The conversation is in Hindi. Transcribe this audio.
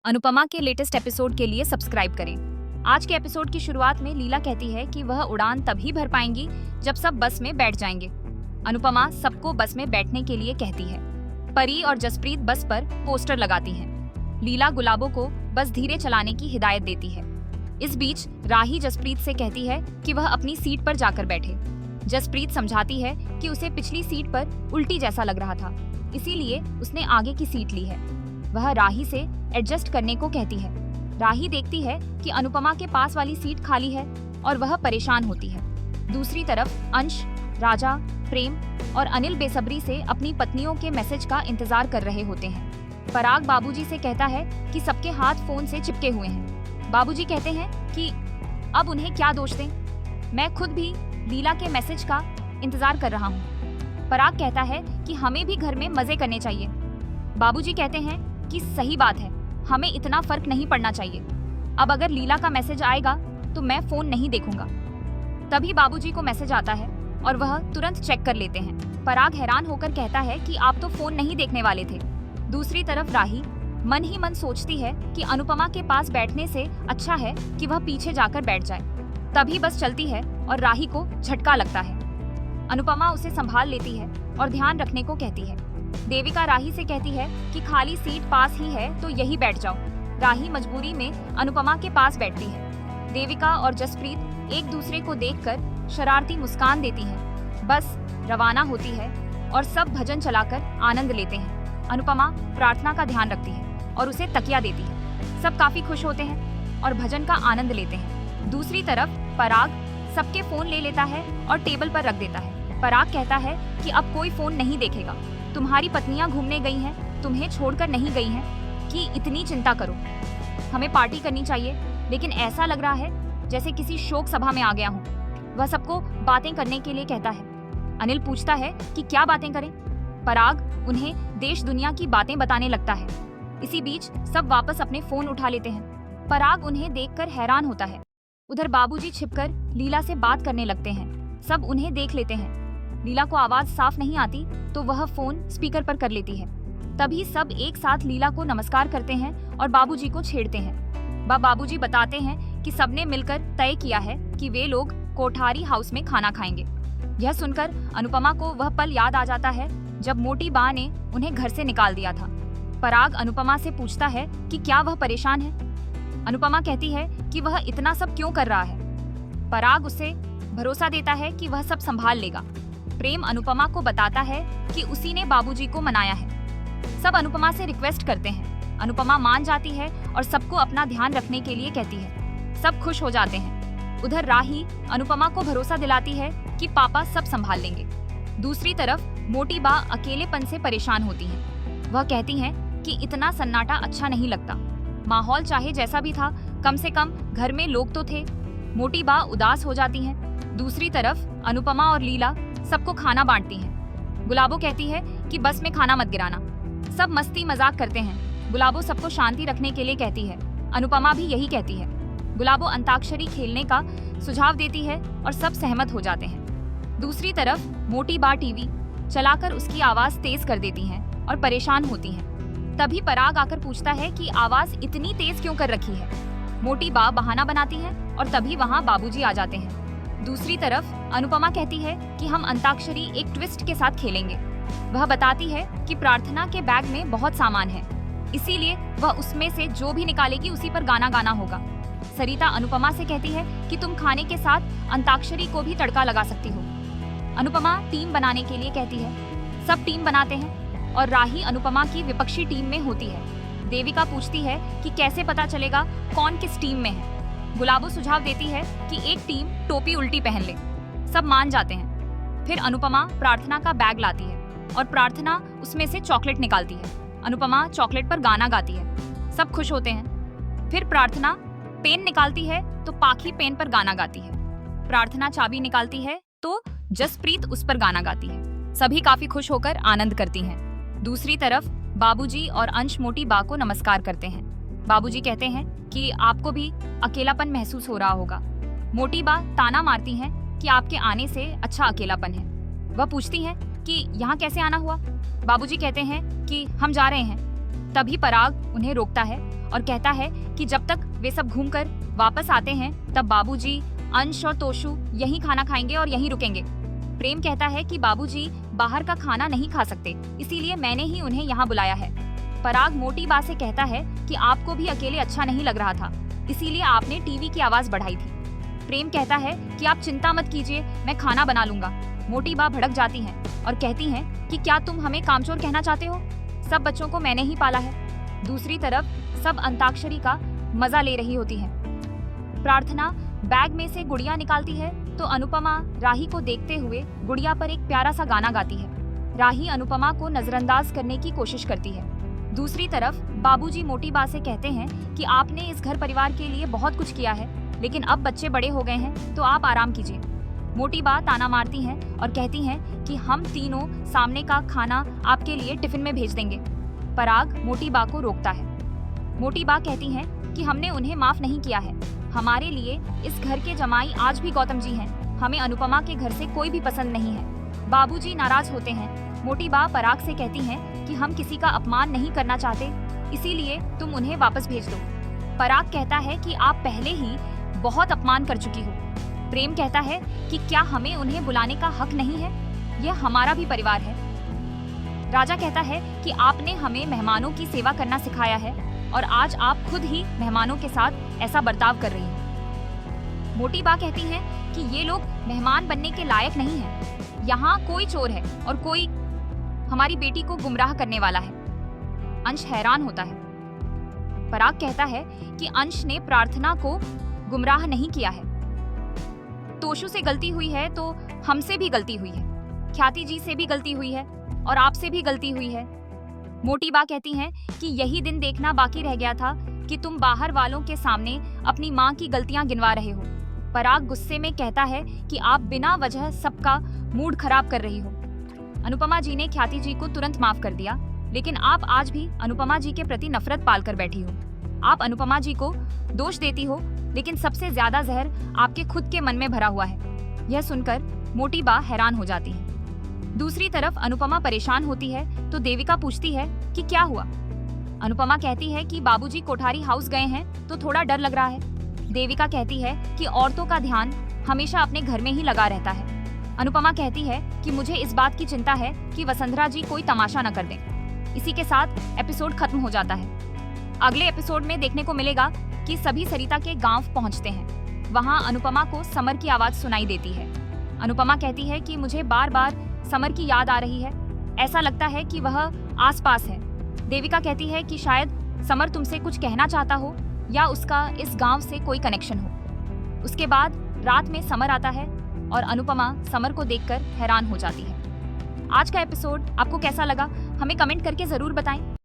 अनुपमा के लेटेस्ट एपिसोड के लिए सब्सक्राइब करें। आज के एपिसोड की शुरुआत में लीला कहती है कि वह उड़ान तभी भर पाएंगी जब सब बस में बैठ जाएंगे। अनुपमा सबको बस में बैठने के लिए कहती है। परी और जसप्रीत बस पर पोस्टर लगाती हैं। लीला गुलाबों को बस धीरे चलाने की हिदायत देती है। इस बीच राही जसप्रीत से कहती है कि वह अपनी सीट पर जाकर बैठे। जसप्रीत समझाती है कि उसे पिछली सीट पर उल्टी जैसा लग रहा था, इसीलिए उसने आगे की सीट ली है। वह राही से एडजस्ट करने को कहती है। राही देखती है कि अनुपमा के पास वाली सीट खाली है और वह परेशान होती है। दूसरी तरफ अंश, राजा, प्रेम और अनिल बेसब्री से अपनी पत्नियों के मैसेज का इंतजार कर रहे होते हैं। पराग बाबूजी से कहता है कि सबके हाथ फोन से चिपके हुए हैं। बाबूजी कहते हैं कि अब उन्हें क्या दोष दें, मैं खुद भी लीला के मैसेज का इंतजार कर रहा हूँ। पराग कहता है कि हमें भी घर में मजे करने चाहिए। बाबूजी कहते हैं कि सही बात है, हमें इतना फर्क नहीं पड़ना चाहिए। अब अगर लीला का मैसेज आएगा तो मैं फोन नहीं देखूंगा। तभी बाबूजी को मैसेज आता है और वह तुरंत चेक कर लेते हैं। पराग हैरान होकर कहता है कि आप तो फोन नहीं देखने वाले थे। दूसरी तरफ राही मन ही मन सोचती है कि अनुपमा के पास बैठने से अच्छा है कि वह पीछे जाकर बैठ जाए। तभी बस चलती है और राही को झटका लगता है। अनुपमा उसे संभाल लेती है और ध्यान रखने को कहती है। देविका राही से कहती है कि खाली सीट पास ही है तो यही बैठ जाओ। राही मजबूरी में अनुपमा के पास बैठती है। देविका और जसप्रीत एक दूसरे को देखकर शरारती मुस्कान देती हैं। बस रवाना होती है और सब भजन चलाकर आनंद लेते हैं। अनुपमा प्रार्थना का ध्यान रखती है और उसे तकिया देती है। सब काफी खुश होते हैं और भजन का आनंद लेते हैं। दूसरी तरफ पराग सबके फोन ले लेता है और टेबल पर रख देता है। पराग कहता है कि अब कोई फोन नहीं देखेगा। तुम्हारी पत्नियां घूमने गई हैं, तुम्हें छोड़कर नहीं गई हैं कि इतनी चिंता करो। हमें पार्टी करनी चाहिए, लेकिन ऐसा लग रहा है जैसे किसी शोक सभा में आ गया हूँ। वह सबको बातें करने के लिए कहता है। अनिल पूछता है कि क्या बातें करें। पराग उन्हें देश दुनिया की बातें बताने लगता है। इसी बीच सब वापस अपने फोन उठा लेते हैं। पराग उन्हें देखकर हैरान होता है। उधर बाबूजी छिपकर लीला से बात करने लगते हैं। सब उन्हें देख लेते हैं। लीला को आवाज साफ नहीं आती तो वह फोन स्पीकर पर कर लेती है। तभी सब एक साथ लीला को नमस्कार करते हैं और बाबूजी को छेड़ते हैं। बाबूजी बताते हैं कि सबने मिलकर तय किया है कि वे लोग कोठारी हाउस में खाना खाएंगे। यह सुनकर अनुपमा को वह पल याद आ जाता है जब मोटी बा ने उन्हें घर से निकाल दिया था। पराग अनुपमा से पूछता है कि क्या वह परेशान है। अनुपमा कहती है कि वह इतना सब क्यों कर रहा है। पराग उसे भरोसा देता है कि वह सब संभाल लेगा। प्रेम अनुपमा को बताता है कि उसी ने बाबूजी को मनाया है। सब अनुपमा से रिक्वेस्ट करते हैं। अनुपमा मान जाती है और सबको अपना ध्यान रखने के लिए कहती है। सब खुश हो जाते हैं। उधर राही अनुपमा को भरोसा दिलाती है कि पापा सब संभाल लेंगे। दूसरी तरफ मोटी बा अकेलेपन से परेशान होती है। वह कहती हैं कि इतना सन्नाटा अच्छा नहीं लगता। माहौल चाहे जैसा भी था, कम से कम घर में लोग तो थे। मोटी बा उदास हो जाती हैं। दूसरी तरफ अनुपमा और लीला सबको खाना बांटती हैं। गुलाबो कहती है कि बस में खाना मत गिराना। सब मस्ती मजाक करते हैं। गुलाबो सबको शांति रखने के लिए कहती है। अनुपमा भी यही कहती है। गुलाबो अंताक्षरी खेलने का सुझाव देती है और सब सहमत हो जाते हैं। दूसरी तरफ मोटी बा टीवी चलाकर उसकी आवाज तेज कर देती हैं और परेशान होती हैं। तभी पराग आकर पूछता है कि आवाज इतनी तेज क्यों कर रखी है। मोटी बा बहाना बनाती है और तभी वहाँ बाबूजी आ जाते हैं। दूसरी तरफ अनुपमा कहती है कि हम अंताक्षरी एक ट्विस्ट के साथ खेलेंगे। वह बताती है कि प्रार्थना के बैग में बहुत सामान है, इसीलिए वह उसमें से जो भी निकालेगी उसी पर गाना गाना होगा। सरिता अनुपमा से कहती है कि तुम खाने के साथ अंताक्षरी को भी तड़का लगा सकती हो। अनुपमा टीम बनाने के लिए कहती है। सब टीम बनाते हैं और राही अनुपमा की विपक्षी टीम में होती है। देविका पूछती है कि कैसे पता चलेगा कौन किस टीम में है। गुलाबो सुझाव देती है कि एक टीम टोपी उल्टी पहन ले। सब मान जाते हैं। फिर अनुपमा प्रार्थना का बैग लाती है और प्रार्थना उसमें से चॉकलेट निकालती है। अनुपमा चॉकलेट पर गाना गाती है। सब खुश होते हैं। फिर प्रार्थना पेन निकालती है तो पाखी पेन पर गाना गाती है। प्रार्थना चाबी निकालती है तो जसप्रीत उस पर गाना गाती है। सभी काफी खुश होकर आनंद करती हैं। दूसरी तरफ बाबूजी और अंश मोटी बा को नमस्कार करते हैं। बाबूजी कहते हैं कि आपको भी अकेलापन महसूस हो रहा होगा। मोटी बा ताना मारती हैं कि आपके आने से अच्छा अकेलापन है। वह पूछती हैं कि यहाँ कैसे आना हुआ। बाबूजी कहते हैं कि हम जा रहे हैं। तभी पराग उन्हें रोकता है और कहता है कि जब तक वे सब घूमकर वापस आते हैं तब बाबूजी, अंश और तोशु यहीं खाना खाएंगे और यहीं रुकेंगे। प्रेम कहता है कि बाबूजी बाहर का खाना नहीं खा सकते, इसीलिए मैंने ही उन्हें यहाँ बुलाया है। पराग मोटी बा से कहता है कि आपको भी अकेले अच्छा नहीं लग रहा था, इसीलिए आपने टीवी की आवाज बढ़ाई थी। प्रेम कहता है कि आप चिंता मत कीजिए, मैं खाना बना लूंगा। मोटी बा भड़क जाती हैं और कहती हैं कि क्या तुम हमें कामचोर कहना चाहते हो? सब बच्चों को मैंने ही पाला है। दूसरी तरफ सब अंताक्षरी का मजा ले रही होती हैं। प्रार्थना बैग में से गुड़िया निकालती है तो अनुपमा राही को देखते हुए गुड़िया पर एक प्यारा सा गाना गाती है। राही अनुपमा को नजरअंदाज करने की कोशिश करती है। दूसरी तरफ बाबूजी मोटी बा से कहते हैं कि आपने इस घर परिवार के लिए बहुत कुछ किया है, लेकिन अब बच्चे बड़े हो गए हैं तो आप आराम कीजिए। मोटी बा ताना मारती हैं और कहती हैं कि हम तीनों सामने का खाना आपके लिए टिफिन में भेज देंगे। पराग मोटी बा को रोकता है। मोटी बा कहती हैं कि हमने उन्हें माफ नहीं किया है। हमारे लिए इस घर के जमाई आज भी गौतम जी हैं। हमें अनुपमा के घर से कोई भी पसंद नहीं है। बाबूजी नाराज होते हैं। मोटी बा पराग से कहती हैं कि हम किसी का अपमान नहीं करना चाहते, इसीलिए तुम उन्हें वापस भेज दो। पराग कहता है कि आप पहले ही बहुत अपमान कर चुकी हो। प्रेम कहता है कि क्या हमें उन्हें बुलाने का हक नहीं है? यह हमारा भी परिवार है। राजा कहता है कि आपने हमें मेहमानों की सेवा करना सिखाया है और आज आप खुद ही मेहमानों के साथ ऐसा बर्ताव कर रही हैं। मोटी बा कहती हैं कि ये लोग मेहमान बनने के लायक नहीं हैं। यहाँ कोई चोर है और कोई हमारी बेटी को गुमराह करने वाला है। अंश हैरान होता है। पराग कहता है कि अंश ने प्रार्थना को गुमराह नहीं किया है। तोशु से गलती हुई है तो हमसे भी गलती हुई है, ख्याति जी से भी गलती हुई है और आपसे भी गलती हुई है। मोटी बा कहती हैं कि यही दिन देखना बाकी रह गया था कि तुम बाहर वालों के सामने अपनी माँ की गलतियां गिनवा रहे हो। पराग गुस्से में कहता है कि आप बिना वजह सबका मूड खराब कर रही हो। अनुपमा जी ने ख्याति जी को तुरंत माफ कर दिया, लेकिन आप आज भी अनुपमा जी के प्रति नफरत पाल कर बैठी हो। आप अनुपमा जी को दोष देती हो, लेकिन सबसे ज्यादा जहर आपके खुद के मन में भरा हुआ है। यह सुनकर मोटी बा हैरान हो जाती है। दूसरी तरफ अनुपमा परेशान होती है तो देविका पूछती है कि क्या हुआ। अनुपमा कहती है कि बाबूजी कोठारी हाउस गए हैं तो थोड़ा डर लग रहा है। देविका कहती है कि औरतों का ध्यान हमेशा अपने घर में ही लगा रहता है। अनुपमा कहती है कि मुझे इस बात की चिंता है कि वसुंधरा जी कोई तमाशा न कर दें। इसी के साथ एपिसोड खत्म हो जाता है। अगले एपिसोड में देखने को मिलेगा कि सभी सरिता के गांव पहुंचते हैं। वहां अनुपमा को समर की आवाज सुनाई देती है। अनुपमा कहती है कि मुझे बार बार समर की याद आ रही है, ऐसा लगता है कि वह आसपास है। देविका कहती है कि शायद समर तुमसे कुछ कहना चाहता हो या उसका इस गांव से कोई कनेक्शन हो। उसके बाद रात में समर आता है और अनुपमा समर को देखकर हैरान हो जाती है। आज का एपिसोड आपको कैसा लगा हमें कमेंट करके जरूर बताएं।